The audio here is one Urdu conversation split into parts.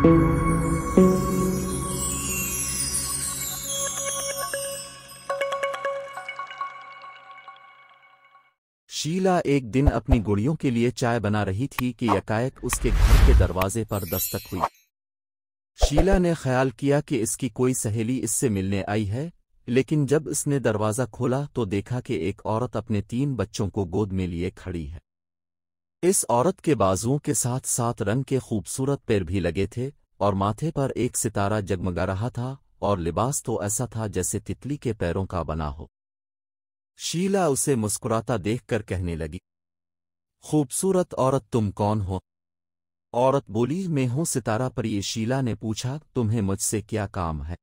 شیلا ایک دن اپنی گڑیوں کے لیے چائے بنا رہی تھی کہ یکایک اس کے گھر کے دروازے پر دستک ہوئی۔ شیلا نے خیال کیا کہ اس کی کوئی سہیلی اس سے ملنے آئی ہے، لیکن جب اس نے دروازہ کھولا تو دیکھا کہ ایک عورت اپنے 3 بچوں کو گود میں لیے کھڑی ہے۔ اس عورت کے بازوؤں کے ساتھ 7 رنگ کے خوبصورت پیر بھی لگے تھے اور ماتھے پر ایک ستارہ جگمگا رہا تھا، اور لباس تو ایسا تھا جیسے تتلی کے پیروں کا بنا ہو۔ شیلا اسے مسکراتا دیکھ کر کہنے لگی، خوبصورت عورت تم کون ہو؟ عورت بولی، میں ہوں ستارہ پری۔ شیلا نے پوچھا، تمہیں مجھ سے کیا کام ہے؟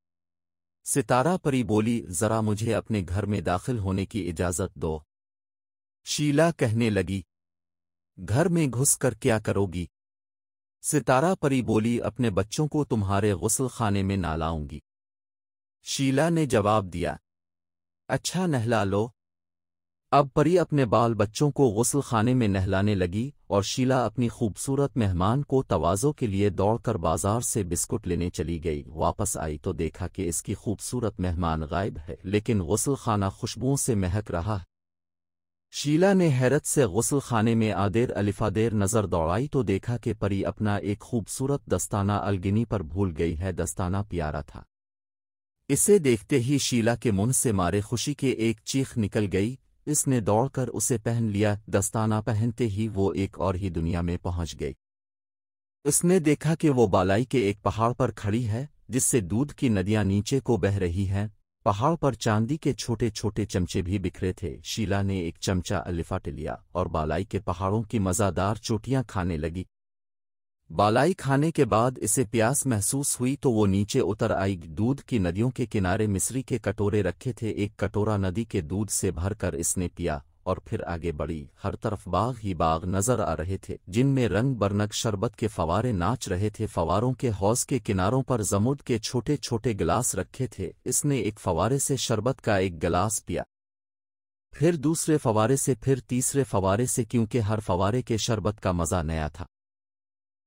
ستارہ پری بولی، ذرا مجھے اپنے گھر میں داخل ہونے کی اجازت دو۔ شیلا کہنے لگی، گھر میں گھس کر کیا کرو گی؟ ستارہ پری بولی، اپنے بچوں کو تمہارے غسل خانے میں نہ لاؤں گی۔ شیلا نے جواب دیا، اچھا نہلا لو۔ اب پری اپنے بال بچوں کو غسل خانے میں نہلانے لگی، اور شیلا اپنی خوبصورت مہمان کو تواضع کے لیے دوڑ کر بازار سے بسکٹ لینے چلی گئی۔ واپس آئی تو دیکھا کہ اس کی خوبصورت مہمان غائب ہے، لیکن غسل خانہ خوشبوؤں سے مہک رہا ہے۔ شیلا نے حیرت سے غسل خانے میں آدیر الفادیر نظر دوڑائی تو دیکھا کہ پری اپنا ایک خوبصورت دستانہ الگنی پر بھول گئی ہے۔ دستانہ پیارا تھا۔ اسے دیکھتے ہی شیلا کے منہ سے مارے خوشی کے ایک چیخ نکل گئی۔ اس نے دوڑ کر اسے پہن لیا۔ دستانہ پہنتے ہی وہ ایک اور ہی دنیا میں پہنچ گئی۔ اس نے دیکھا کہ وہ بالائی کے ایک پہاڑ پر کھڑی ہے، جس سے دودھ کی ندیاں نیچے کو بہہ رہی ہیں۔ پہاڑ پر چاندی کے چھوٹے چھوٹے چمچے بھی بکھرے تھے۔ شیلا نے ایک چمچہ الفاٹ لیا اور بالائی کے پہاڑوں کی مزیدار چوٹیاں کھانے لگی۔ بالائی کھانے کے بعد اسے پیاس محسوس ہوئی تو وہ نیچے اتر آئی۔ دودھ کی ندیوں کے کنارے مصری کے کٹورے رکھے تھے۔ ایک کٹورا ندی کے دودھ سے بھر کر اس نے پیا اور پھر آگے بڑھی۔ ہر طرف باغ ہی باغ نظر آ رہے تھے، جن میں رنگ برنگ شربت کے فوارے ناچ رہے تھے۔ فواروں کے حوض کے کناروں پر زمرد کے چھوٹے چھوٹے گلاس رکھے تھے۔ اس نے ایک فوارے سے شربت کا ایک گلاس پیا، پھر دوسرے فوارے سے، پھر تیسرے فوارے سے، کیونکہ ہر فوارے کے شربت کا مزہ نیا تھا۔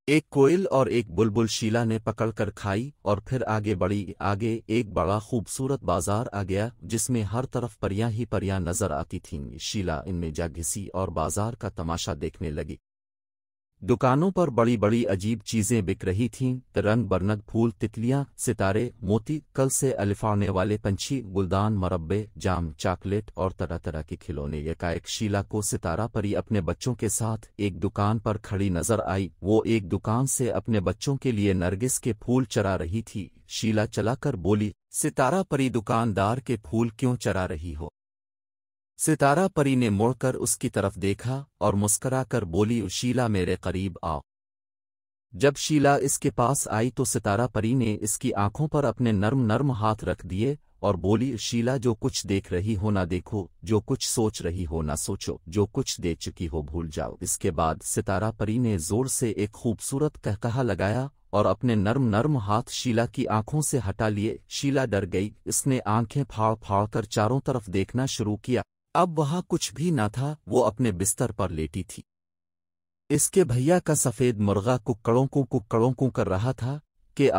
ایک کوئل اور ایک بلبل شیلا نے پکڑ کر کھائی اور پھر آگے بڑھی۔ آگے ایک بڑا خوبصورت بازار آ گیا، جس میں ہر طرف پریاں ہی پریاں نظر آتی تھیں۔ شیلا ان میں جا گھسی اور بازار کا تماشا دیکھنے لگی۔ دکانوں پر بڑی بڑی عجیب چیزیں بک رہی تھیں، رنگ برنگ پھول، تتلیاں، ستارے، موتی، کل سے الفاڑنے والے پنچھی، گلدان، مربے، جام، چاکلیٹ اور طرح طرح کے کھلونے۔ یکایک شیلا کو ستارہ پری اپنے بچوں کے ساتھ ایک دکان پر کھڑی نظر آئی۔ وہ ایک دکان سے اپنے بچوں کے لیے نرگس کے پھول چرا رہی تھی۔ شیلا چلا کر بولی، ستارہ پری، دکاندار کے پھول کیوں چرا رہی ہو؟ ستارہ پری نے مڑ کر اس کی طرف دیکھا اور مسکرا کر بولی، شیلا میرے قریب آؤ۔ جب شیلا اس کے پاس آئی تو ستارہ پری نے اس کی آنکھوں پر اپنے نرم نرم ہاتھ رکھ دیے اور بولی، شیلا جو کچھ دیکھ رہی ہو نہ دیکھو، جو کچھ سوچ رہی ہو نہ سوچو، جو کچھ دیکھ چکی ہو بھول جاؤ۔ اس کے بعد ستارہ پری نے زور سے ایک خوبصورت قہقہا لگایا اور اپنے نرم نرم ہاتھ شیلا کی آنکھوں سے ہٹا لیے۔ شیلا ڈر گئی۔ اس نے آنکھیں پھاڑ پھاڑ کر چاروں طرف دیکھنا شروع کیا۔ اب وہاں کچھ بھی نہ تھا، وہ اپنے بستر پر لیٹی تھی۔ اس کے بھیا کا سفید مرغا ککڑوں کو کر رہا تھا کہ